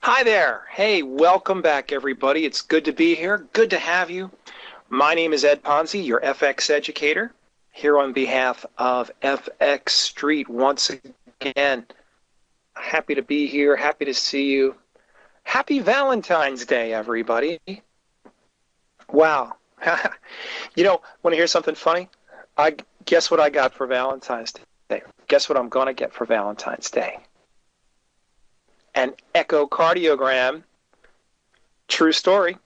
Hi there. Hey, welcome back, everybody. It's good to be here. Good to have you. My name is Ed Ponsi, your FX educator, here on behalf of FX Street once again. Happy to be here. Happy to see you. Happy Valentine's Day, everybody. Wow. Want to hear something funny? Guess what I got for Valentine's Day? Guess what I'm going to get for Valentine's Day? An echocardiogram. True story.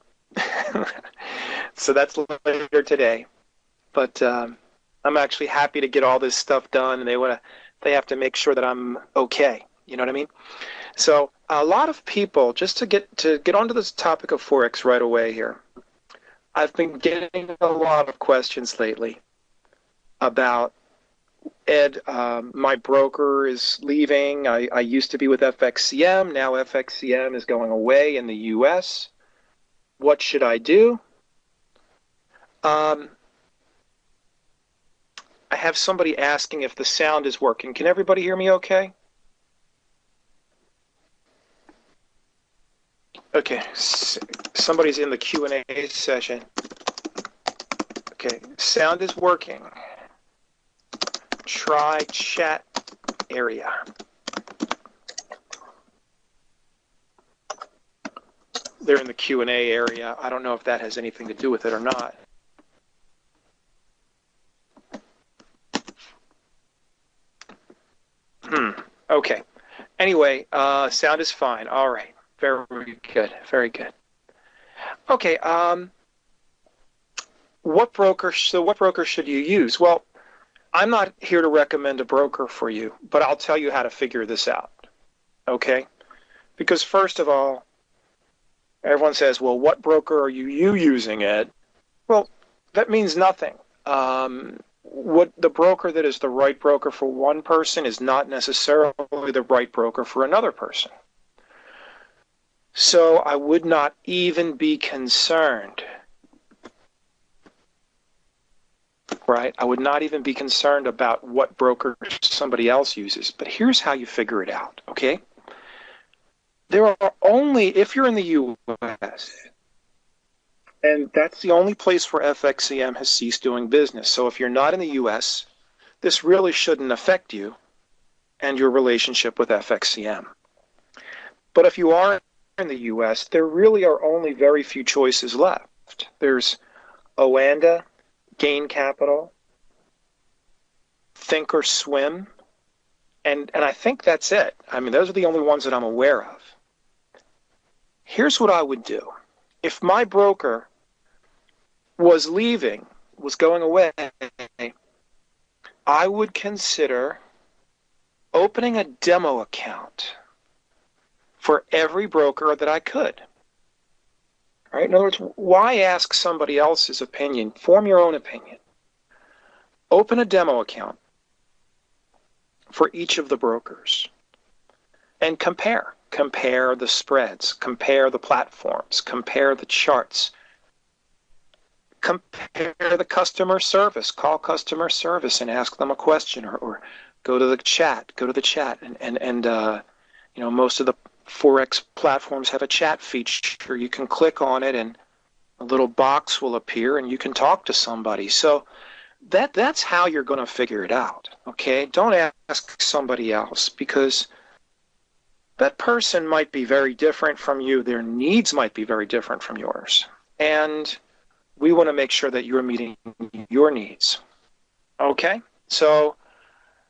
So that's later today. But I'm actually happy to get all this stuff done, and they have to make sure that I'm okay. You know what I mean? So a lot of people, just to get onto this topic of Forex right away here, I've been getting a lot of questions lately about, Ed, my broker is leaving. I used to be with FXCM. Now FXCM is going away in the U.S. What should I do? I have somebody asking if the sound is working. Can everybody hear me okay? Okay, somebody's in the Q&A session. Okay, sound is working. Try chat area. They're in the Q&A area. I don't know if that has anything to do with it or not. Okay. Anyway, sound is fine. All right. Very good. Very good. Okay. What broker should you use? Well, I'm not here to recommend a broker for you, but I'll tell you how to figure this out. Okay? Because first of all, everyone says, well, what broker are you using, Ed? Well, that means nothing. What the broker that is the right broker for one person is not necessarily the right broker for another person. So I would not even be concerned. Right? I would not even be concerned about what broker somebody else uses. But here's how you figure it out, okay? There are only, if you're in the U.S., and that's the only place where FXCM has ceased doing business. So if you're not in the U.S., this really shouldn't affect you and your relationship with FXCM. But if you are in the U.S., there really are only very few choices left. There's Oanda, Gain Capital, Thinkorswim, and I think that's it. I mean, those are the only ones that I'm aware of. Here's what I would do. If my broker was leaving, was going away, I would consider opening a demo account for every broker that I could. Right? In other words, why ask somebody else's opinion? Form your own opinion. Open a demo account for each of the brokers and compare. Compare the spreads, compare the platforms, compare the charts, compare the customer service. Call customer service and ask them a question, or go to the chat. And most of the Forex platforms have a chat feature. You can click on it and a little box will appear and you can talk to somebody. So that's how you're going to figure it out, okay? Don't ask somebody else, because that person might be very different from you. Their needs might be very different from yours. And we want to make sure that you're meeting your needs. Okay? So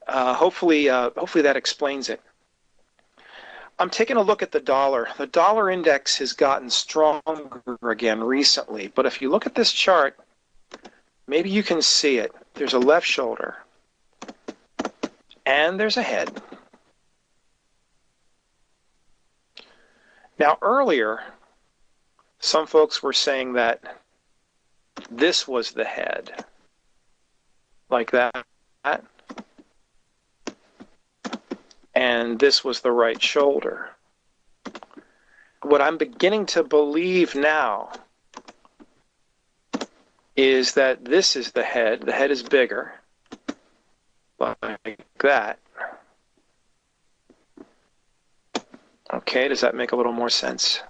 hopefully that explains it. I'm taking a look at the dollar. The dollar index has gotten stronger again recently. But if you look at this chart, maybe you can see it. There's a left shoulder. And there's a head. Now, earlier, some folks were saying that this was the head. Like that. And this was the right shoulder. What I'm beginning to believe now is that this is the head. The head is bigger, like that. Okay, does that make a little more sense?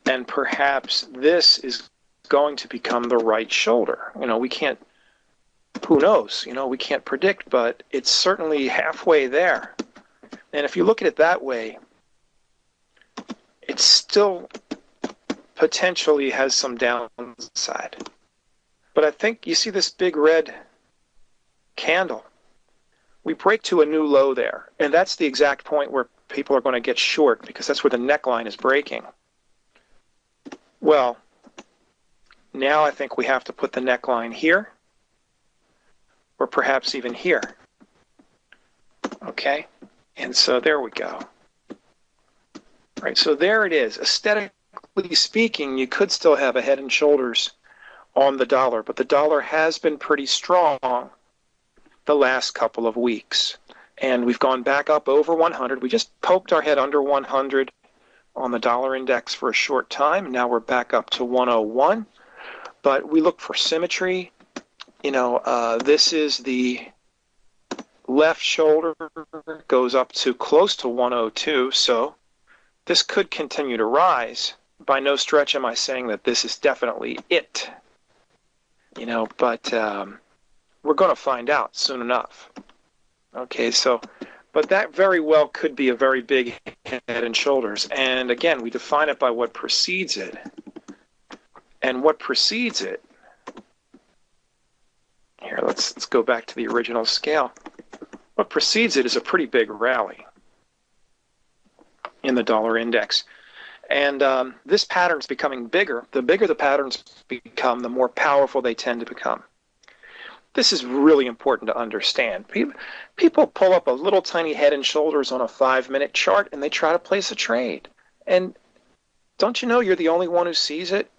And perhaps this is going to become the right shoulder. We can't, who knows? We can't predict, but it's certainly halfway there. And if you look at it that way, it still potentially has some downside. But I think you see this big red candle. We break to a new low there, and that's the exact point where people are going to get short because that's where the neckline is breaking. Well, now I think we have to put the neckline here, or perhaps even here. Okay, and so there we go. Right, so there it is. Aesthetically speaking, you could still have a head and shoulders on the dollar, but the dollar has been pretty strong the last couple of weeks. And we've gone back up over 100. We just poked our head under 100 on the dollar index for a short time. Now we're back up to 101. But we look for symmetry. This is the left shoulder, goes up to close to 102. So this could continue to rise. By no stretch am I saying that this is definitely it. But we're going to find out soon enough. Okay, but that very well could be a very big head and shoulders. And again, we define it by what precedes it. And what precedes it, here, let's go back to the original scale. What precedes it is a pretty big rally in the dollar index. And this pattern's becoming bigger. The bigger the patterns become, the more powerful they tend to become. This is really important to understand. People pull up a little tiny head and shoulders on a 5-minute chart and they try to place a trade. And don't you know you're the only one who sees it?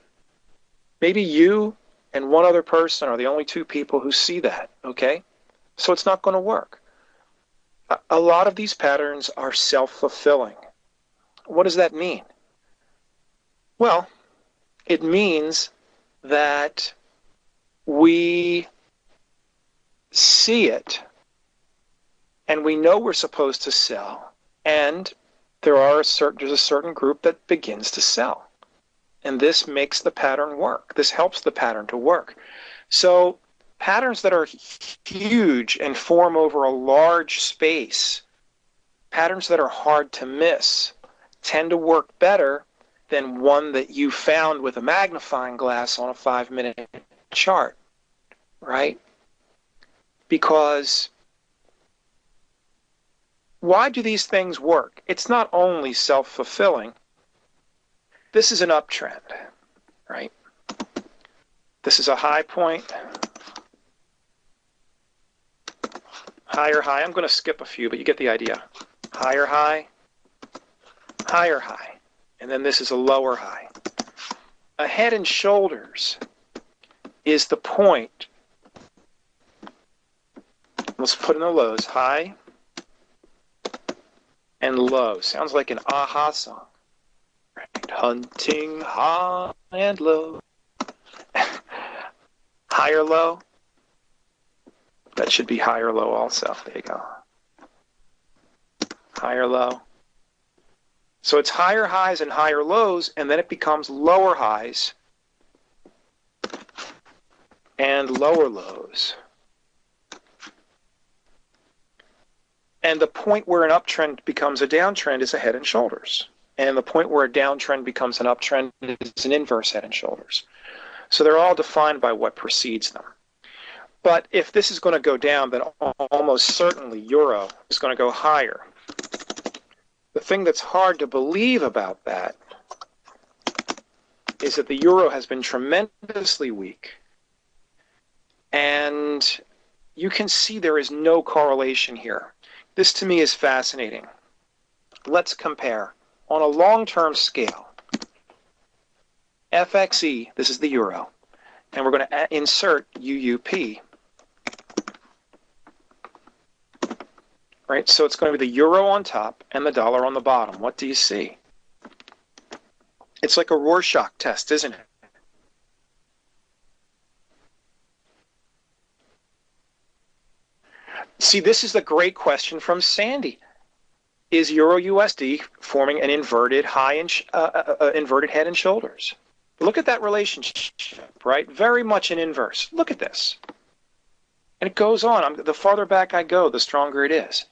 Maybe you and one other person are the only two people who see that, okay? So it's not going to work. A lot of these patterns are self-fulfilling. What does that mean? Well, it means that we see it and we know we're supposed to sell, and there's a certain group that begins to sell, and this makes the pattern work. This helps the pattern to work. So patterns that are huge and form over a large space, patterns that are hard to miss, tend to work better than one that you found with a magnifying glass on a 5-minute chart, right? Because why do these things work? It's not only self-fulfilling. This is an uptrend, right? This is a high point, higher high. I'm going to skip a few, but you get the idea. Higher high, higher high. And then this is a lower high. A head and shoulders is the point. Let's put in the lows. High and low. Sounds like an Aha song. Right. Hunting high and low. Higher low. That should be higher low also. There you go. Higher low. So it's higher highs and higher lows, and then it becomes lower highs and lower lows. And the point where an uptrend becomes a downtrend is a head and shoulders. And the point where a downtrend becomes an uptrend is an inverse head and shoulders. So they're all defined by what precedes them. But if this is going to go down, then almost certainly euro is going to go higher. The thing that's hard to believe about that is that the euro has been tremendously weak. And you can see there is no correlation here. This to me is fascinating. Let's compare. On a long-term scale, FXE, this is the euro, and we're going to insert UUP. Right, so it's going to be the euro on top and the dollar on the bottom. What do you see? It's like a Rorschach test, isn't it? See, this is the great question from Sandy. is Euro USD forming an inverted inverted head and shoulders? Look at that relationship, right? Very much an inverse. Look at this. And it goes on. The farther back I go, the stronger it is.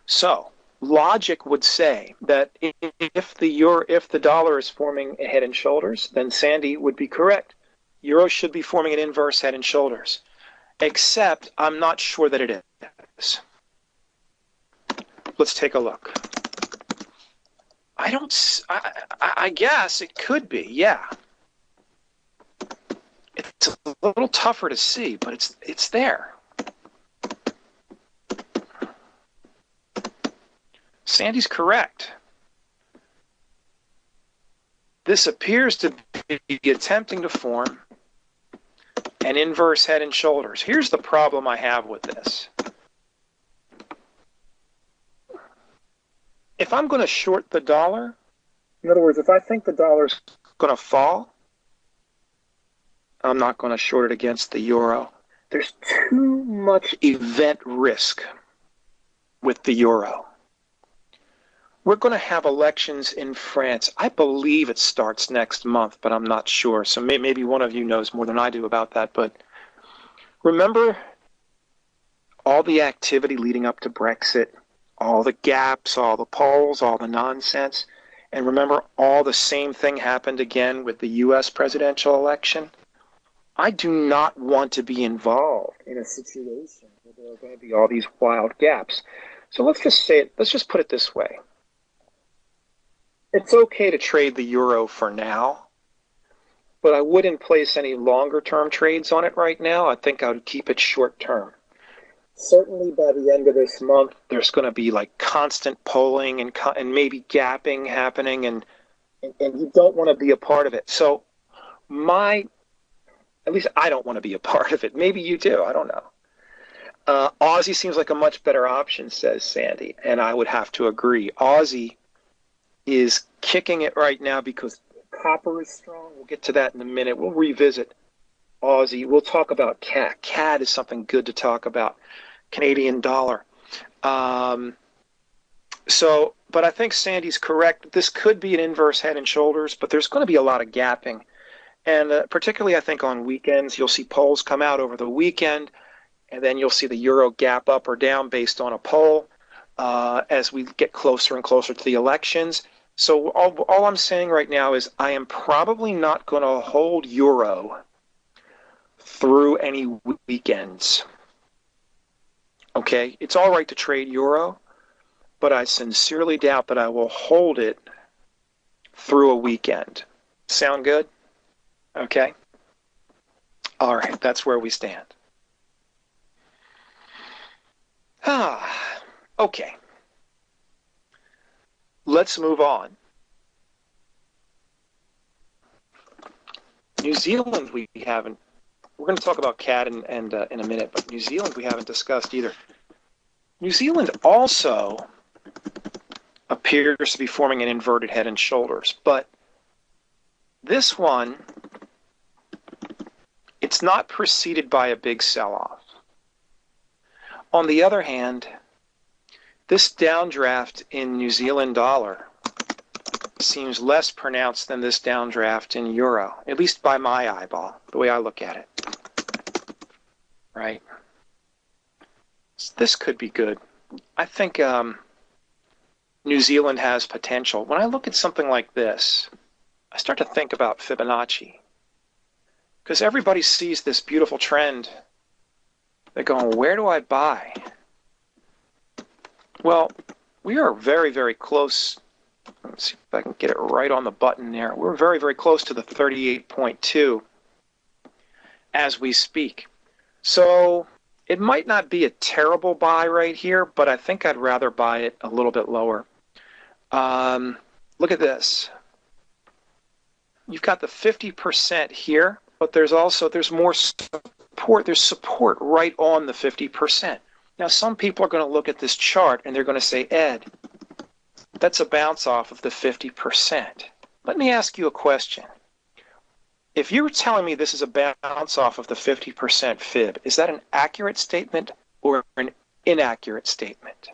So logic would say that if the dollar is forming a head and shoulders, then Sandy would be correct. Euro should be forming an inverse head and shoulders. Except I'm not sure that it is. Let's take a look. I guess it could be, yeah. It's a little tougher to see, but it's there. Sandy's correct. This appears to be attempting to form an inverse head and shoulders. Here's the problem I have with this. If I'm going to short the dollar, in other words, if I think the dollar's going to fall, I'm not going to short it against the euro. There's too much event risk with the euro. We're going to have elections in France. I believe it starts next month, but I'm not sure. So maybe one of you knows more than I do about that. But remember all the activity leading up to Brexit, all the gaps, all the polls, all the nonsense. And remember, all the same thing happened again with the U.S. presidential election. I do not want to be involved in a situation where there are going to be all these wild gaps. So let's just put it this way. It's okay to trade the euro for now, but I wouldn't place any longer-term trades on it right now. I think I would keep it short-term. Certainly by the end of this month, there's going to be like constant polling and maybe gapping happening, and you don't want to be a part of it. So at least I don't want to be a part of it. Maybe you do. I don't know. Aussie seems like a much better option, says Sandy, and I would have to agree. Aussie is kicking it right now because copper is strong. We'll get to that in a minute. We'll revisit Aussie. We'll talk about CAD. CAD is something good to talk about. Canadian dollar. But I think Sandy's correct. This could be an inverse head and shoulders, but there's going to be a lot of gapping. And particularly, I think, on weekends, you'll see polls come out over the weekend, and then you'll see the euro gap up or down based on a poll as we get closer and closer to the elections. So all I'm saying right now is I am probably not going to hold euro through any weekends. Okay, it's all right to trade euro, but I sincerely doubt that I will hold it through a weekend. Sound good? Okay. All right, that's where we stand. Okay. Let's move on. New Zealand we're going to talk about CAD in a minute, but New Zealand we haven't discussed either. New Zealand also appears to be forming an inverted head and shoulders, but this one, it's not preceded by a big sell-off. On the other hand, this downdraft in New Zealand dollar seems less pronounced than this downdraft in euro, at least by my eyeball, the way I look at it. Right? So this could be good. I think New Zealand has potential. When I look at something like this, I start to think about Fibonacci. Because everybody sees this beautiful trend. They're going, where do I buy? Well, we are very, very close. Let's see if I can get it right on the button there. We're very, very close to the 38.2 as we speak. So it might not be a terrible buy right here, but I think I'd rather buy it a little bit lower. Look at this. You've got the 50% here, but there's more support. There's support right on the 50%. Now, some people are going to look at this chart and they're going to say, Ed, that's a bounce off of the 50%. Let me ask you a question. If you were telling me this is a bounce off of the 50% fib, is that an accurate statement or an inaccurate statement?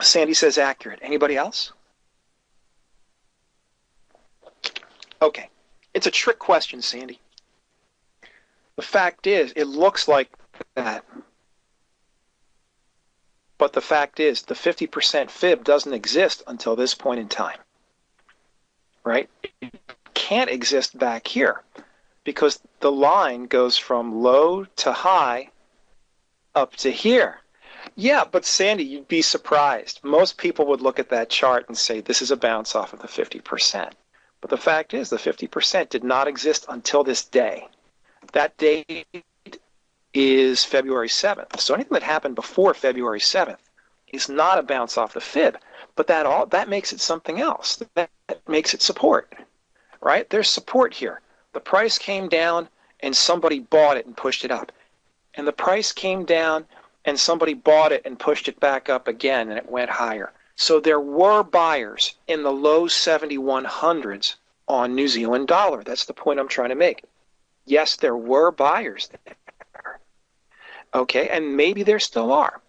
Sandy says accurate. Anybody else? Okay. It's a trick question, Sandy. The fact is, it looks like that. But the fact is, the 50% fib doesn't exist until this point in time. Right? It can't exist back here because the line goes from low to high up to here. Yeah, but Sandy, you'd be surprised. Most people would look at that chart and say this is a bounce off of the 50%. But the fact is the 50% did not exist until this day. That date is February 7th. So anything that happened before February 7th is not a bounce off the fib, but that makes it something else. That makes it support, right? There's support here. The price came down and somebody bought it and pushed it up. And the price came down and somebody bought it and pushed it back up again and it went higher. So there were buyers in the low 7100s on New Zealand dollar. That's the point I'm trying to make. Yes, there were buyers there. Okay, and maybe there still are.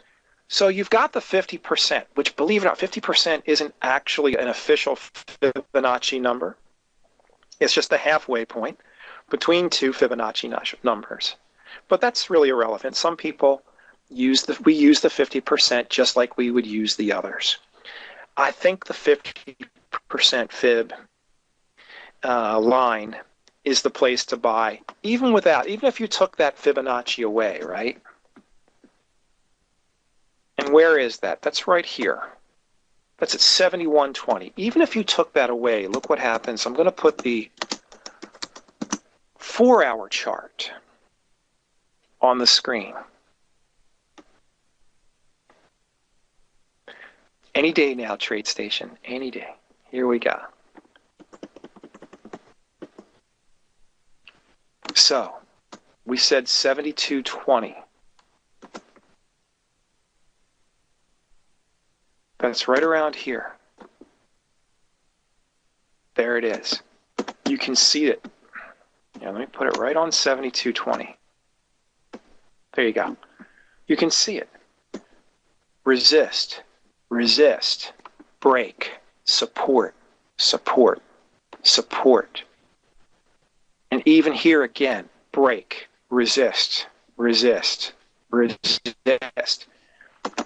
So you've got the 50%, which, believe it or not, 50% isn't actually an official Fibonacci number. It's just the halfway point between two Fibonacci numbers. But that's really irrelevant. Some people use the 50% just like we would use the others. I think the 50% fib line is the place to buy, even if you took that Fibonacci away, right? And where is that? That's right here. That's at 7120. Even if you took that away, look what happens. I'm going to put the 4-hour chart on the screen. Any day now, TradeStation. Any day. Here we go. So, we said 7220. That's right around here. There it is. You can see it. Yeah, let me put it right on 7220. There you go. You can see it. Resist, resist, break, support, support, support. And even here again, break, resist, resist, resist.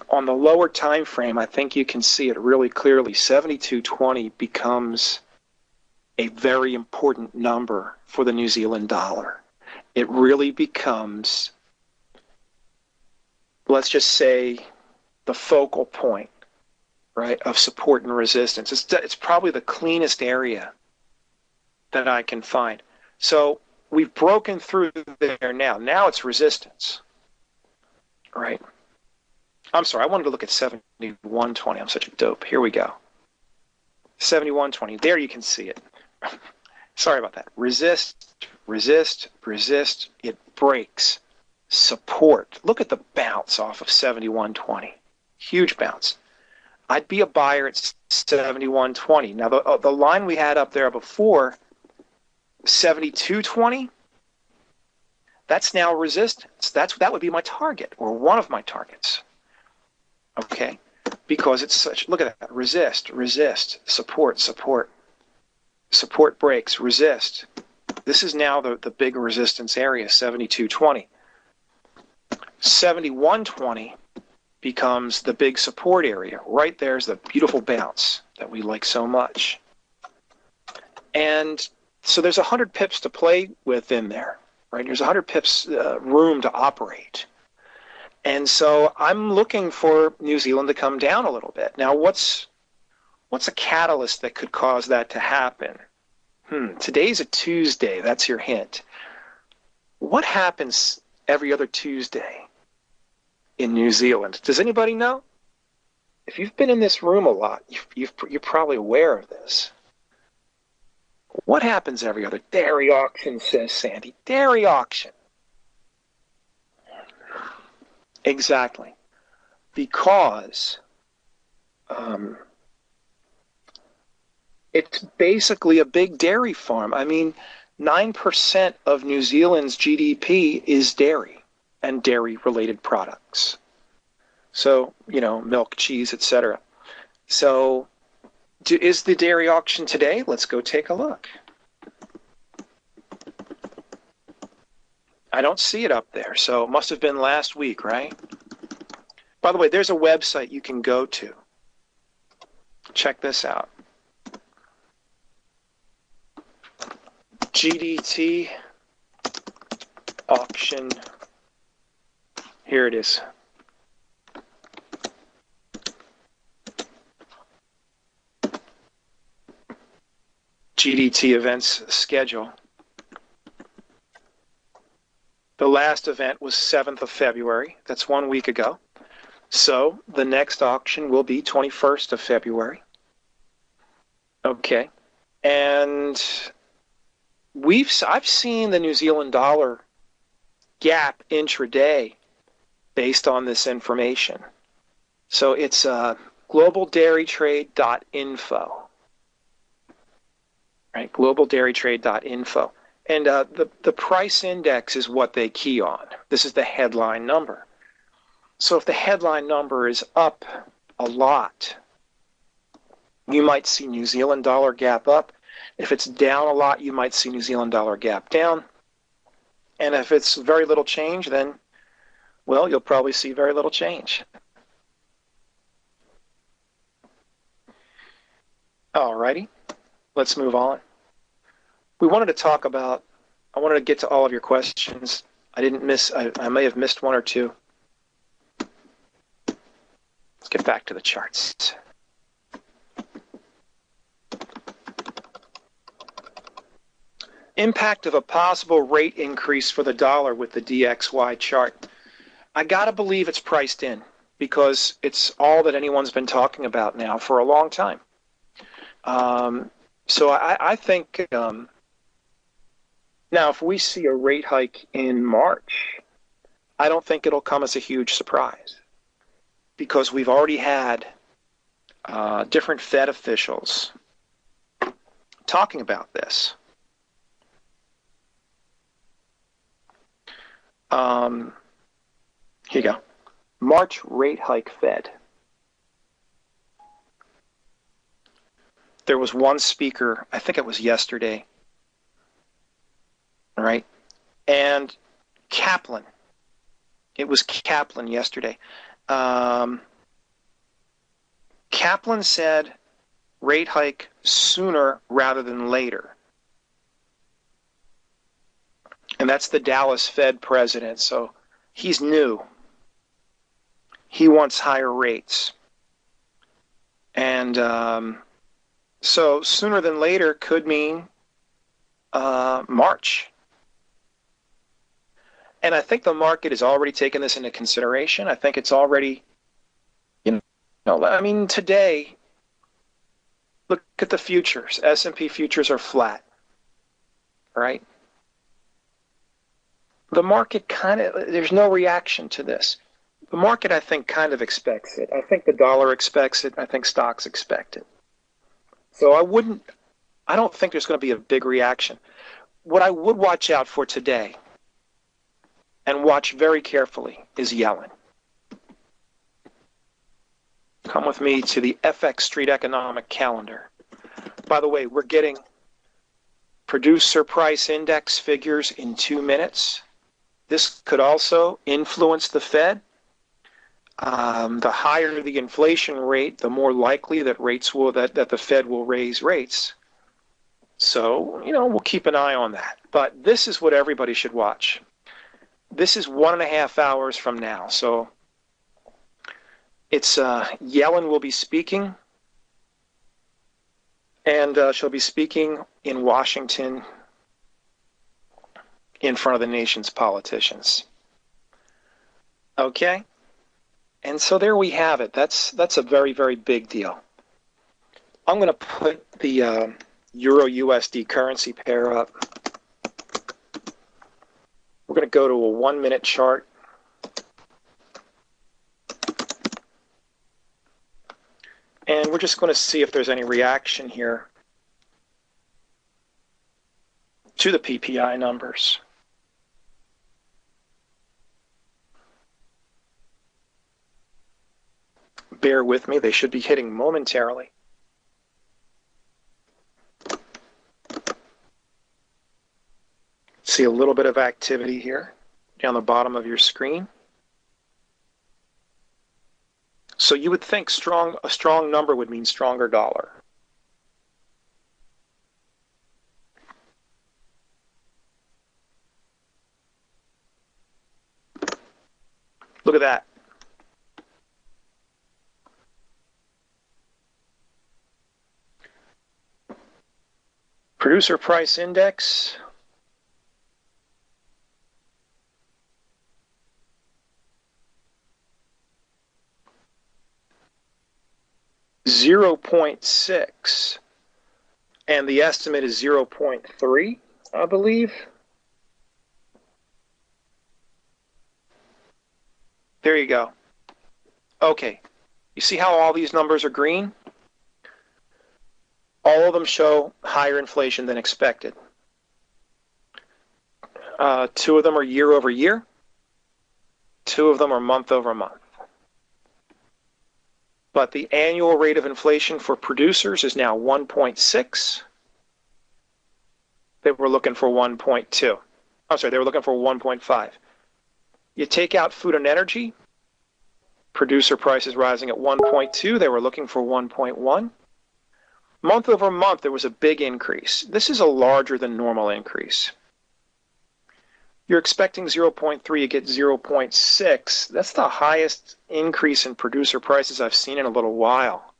On the lower time frame, I think you can see it really clearly. 7220 becomes a very important number for the New Zealand dollar. It really becomes, let's just say, the focal point, right, of support and resistance. It's probably the cleanest area that I can find. So we've broken through there now. Now it's resistance, right? I'm sorry, I wanted to look at 7120. I'm such a dope. Here we go. 7120. There you can see it. Sorry about that. Resist, resist, resist. It breaks. Support. Look at the bounce off of 7120. Huge bounce. I'd be a buyer at 7120. Now, the line we had up there before, 7220, that's now resistance. That would be my target, or one of my targets. Okay? Because it's such, look at that. Resist, resist, support, support. Support breaks, resist. This is now the big resistance area, 7220. 7120 becomes the big support area. Right there's the beautiful bounce that we like so much. And so there's 100 pips to play with in there, right? There's 100 pips room to operate. And so I'm looking for New Zealand to come down a little bit. Now, what's a catalyst that could cause that to happen? Today's a Tuesday. That's your hint. What happens every other Tuesday in New Zealand? Does anybody know? If you've been in this room a lot, you're probably aware of this. What happens every other dairy auction, says Sandy. Dairy auction. Exactly. Because it's basically a big dairy farm. I mean, 9% of New Zealand's GDP is dairy and dairy-related products. So, milk, cheese, etc. So is the dairy auction today? Let's go take a look. I don't see it up there, so it must have been last week, right? By the way, there's a website you can go to. Check this out. GDT auction. Here it is. GDT events schedule. The last event was 7th of February. That's 1 week ago. So the next auction will be 21st of February. Okay. And I've seen the New Zealand dollar gap intraday based on this information. So it's globaldairytrade.info. Right, globaldairytrade.info. And the price index is what they key on. This is the headline number. So if the headline number is up a lot, you might see New Zealand dollar gap up. If it's down a lot, you might see New Zealand dollar gap down. And if it's very little change, then, well, you'll probably see very little change. Alrighty, let's move on. I wanted to get to all of your questions. I may have missed one or two. Let's get back to the charts. Impact of a possible rate increase for the dollar with the DXY chart. I gotta believe it's priced in because it's all that anyone's been talking about now for a long time. So I think now if we see a rate hike in March, I don't think it'll come as a huge surprise because we've already had different Fed officials talking about this. Here you go. March rate hike Fed. There was one speaker, I think it was yesterday, all right? And Kaplan. It was Kaplan yesterday. Kaplan said rate hike sooner rather than later. And that's the Dallas Fed president, so he's new. He wants higher rates. And so sooner than later could mean March. And I think the market has already taken this into consideration. I think it's already, I mean, today, look at the futures. S&P futures are flat, right? The market there's no reaction to this. The market, I think, kind of expects it. I think the dollar expects it. I think stocks expect it. So I don't think there's going to be a big reaction. What I would watch out for today, and watch very carefully, is Yellen. Come with me to the FX Street Economic Calendar. By the way, we're getting producer price index figures in 2 minutes. This could also influence the Fed. The higher the inflation rate, the more likely that that the Fed will raise rates. So, we'll keep an eye on that. But this is what everybody should watch. This is 1.5 hours from now. So it's Yellen will be speaking, and she'll be speaking in Washington in front of the nation's politicians. Okay? And so there we have it. That's a very, very big deal. I'm going to put the Euro USD currency pair up. We're going to go to a 1-minute chart. And we're just going to see if there's any reaction here to the PPI numbers. bear with me. They should be hitting momentarily. See a little bit of activity here down the bottom of your screen. So you would think a strong number would mean stronger dollar. Look at that. Producer price index. .6, and the estimate is 0.3, I believe. There you go. Okay, you see how all these numbers are green? All of them show higher inflation than expected. 2 of them are year over year. 2 of them are month over month. But the annual rate of inflation for producers is now 1.6. They were looking for 1.2. I'm sorry, they were looking for 1.5. You take out food and energy, producer prices rising at 1.2. They were looking for 1.1. Month over month, there was a big increase. This is a larger than normal increase. You're expecting 0.3, you get 0.6. That's the highest increase in producer prices I've seen in a little while.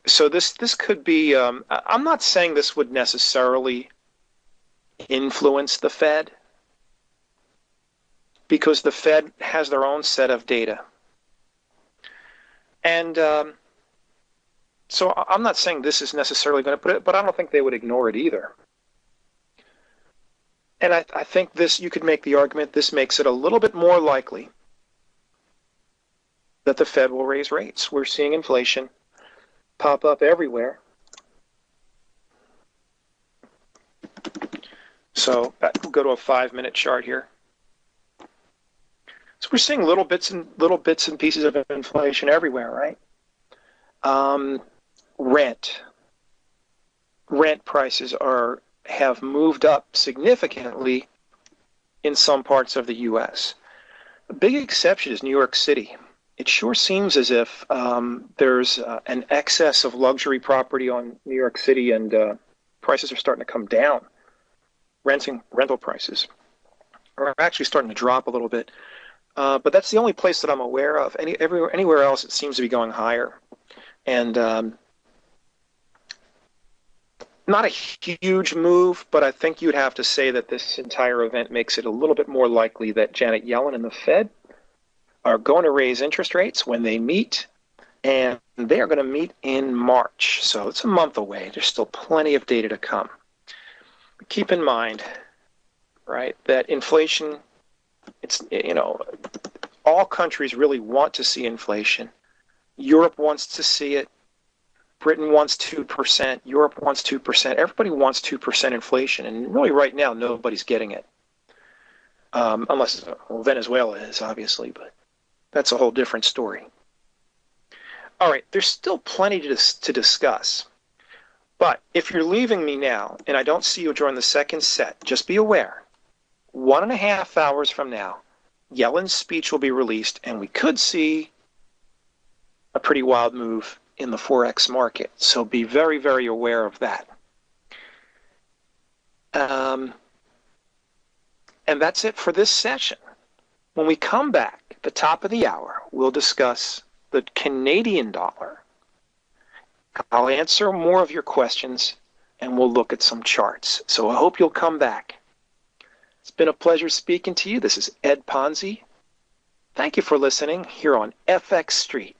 So this could be, I'm not saying this would necessarily influence the Fed, because the Fed has their own set of data. And so I'm not saying this is necessarily going to put it, but I don't think they would ignore it either. And I think this, you could make the argument, this makes it a little bit more likely that the Fed will raise rates. We're seeing inflation pop up everywhere. So we'll go to a 5-minute chart here. So we're seeing little bits and pieces of inflation everywhere, right? Rent prices have moved up significantly in some parts of the U.S. A big exception is New York City. It sure seems as if there's an excess of luxury property on New York City, and prices are starting to come down. Rental prices are actually starting to drop a little bit. But that's the only place that I'm aware of. Anywhere else, it seems to be going higher. And not a huge move, but I think you'd have to say that this entire event makes it a little bit more likely that Janet Yellen and the Fed are going to raise interest rates when they meet, and they are going to meet in March. So it's a month away. There's still plenty of data to come. Keep in mind, right, that inflation, it's, all countries really want to see inflation. Europe wants to see it. Britain wants 2%. Europe wants 2%. Everybody wants 2% inflation. And really right now, nobody's getting it. Unless Venezuela is, obviously, but that's a whole different story. All right, there's still plenty to discuss. But if you're leaving me now, and I don't see you during the second set, just be aware, 1.5 hours from now, Yellen's speech will be released, and we could see a pretty wild move in the Forex market. So be very, very aware of that. And that's it for this session. When we come back at the top of the hour, we'll discuss the Canadian dollar. I'll answer more of your questions, and we'll look at some charts. So I hope you'll come back. It's been a pleasure speaking to you. This is Ed Ponsi. Thank you for listening here on FX Street.